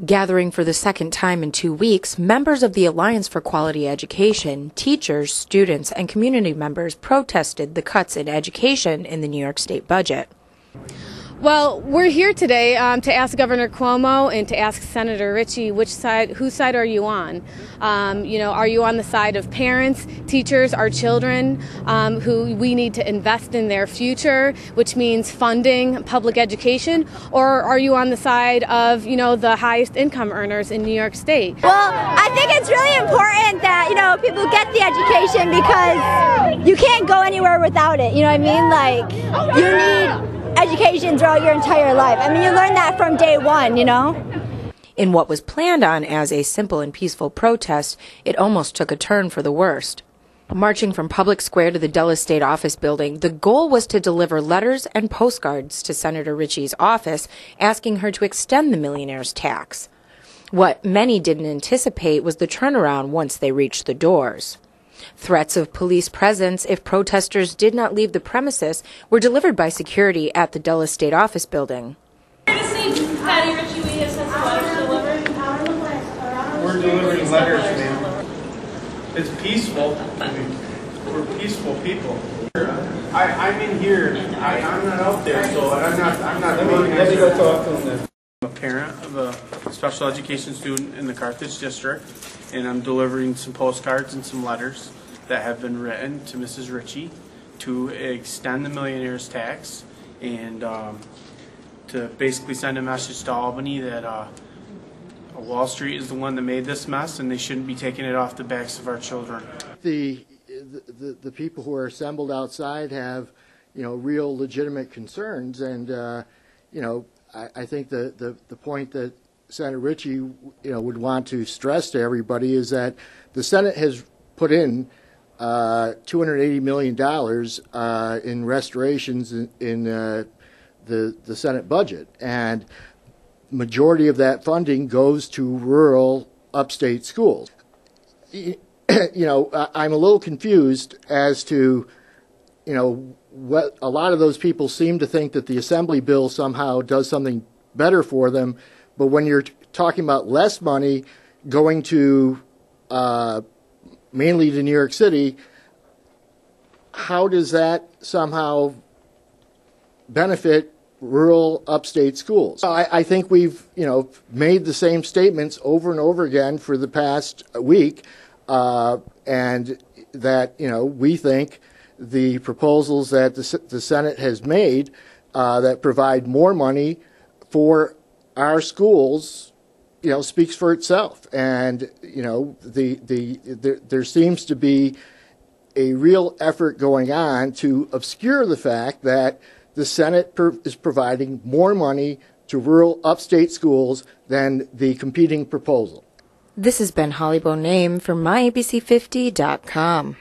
Gathering for the second time in 2 weeks, members of the Alliance for Quality Education, teachers, students, and community members protested the cuts in education in the New York State budget. Well, we're here today to ask Governor Cuomo and to ask Senator Ritchie whose side are you on? Are you on the side of parents, teachers, our children, who we need to invest in their future, which means funding public education, or are you on the side of, the highest income earners in New York State? Well, I think it's really important that, people get the education because you can't go anywhere without it. You know what I mean? Like, you need education throughout your entire life. I mean, you learn that from day one, In what was planned on as a simple and peaceful protest, it almost took a turn for the worst. Marching from Public Square to the Dulles State Office building, the goal was to deliver letters and postcards to Senator Ritchie's office asking her to extend the millionaire's tax. What many didn't anticipate was the turnaround once they reached the doors. Threats of police presence if protesters did not leave the premises were delivered by security at the Dulles State Office building. We're delivering letters, ma'am. It's peaceful. We're peaceful people. I'm in here. I'm not out there, so I'm not. Let me go talk to them then. I'm a parent of a special education student in the Carthage district, and I'm delivering some postcards and some letters that have been written to Mrs. Ritchie to extend the millionaire's tax and to basically send a message to Albany that Wall Street is the one that made this mess and they shouldn't be taking it off the backs of our children. The people who are assembled outside have, real legitimate concerns, and I think the point that Senator Ritchie, would want to stress to everybody is that the Senate has put in $280 million in restorations in the Senate budget, and majority of that funding goes to rural upstate schools. I'm a little confused as to, what a lot of those people seem to think that the Assembly bill somehow does something better for them, but when you're talking about less money going to mainly to New York City, how does that somehow benefit rural upstate schools? I think we've, made the same statements over and over again for the past week, and that, we think the proposals that the Senate has made that provide more money for our schools, speaks for itself. And, there seems to be a real effort going on to obscure the fact that the Senate is providing more money to rural upstate schools than the competing proposal. This has been Holly Boname for myabc50.com.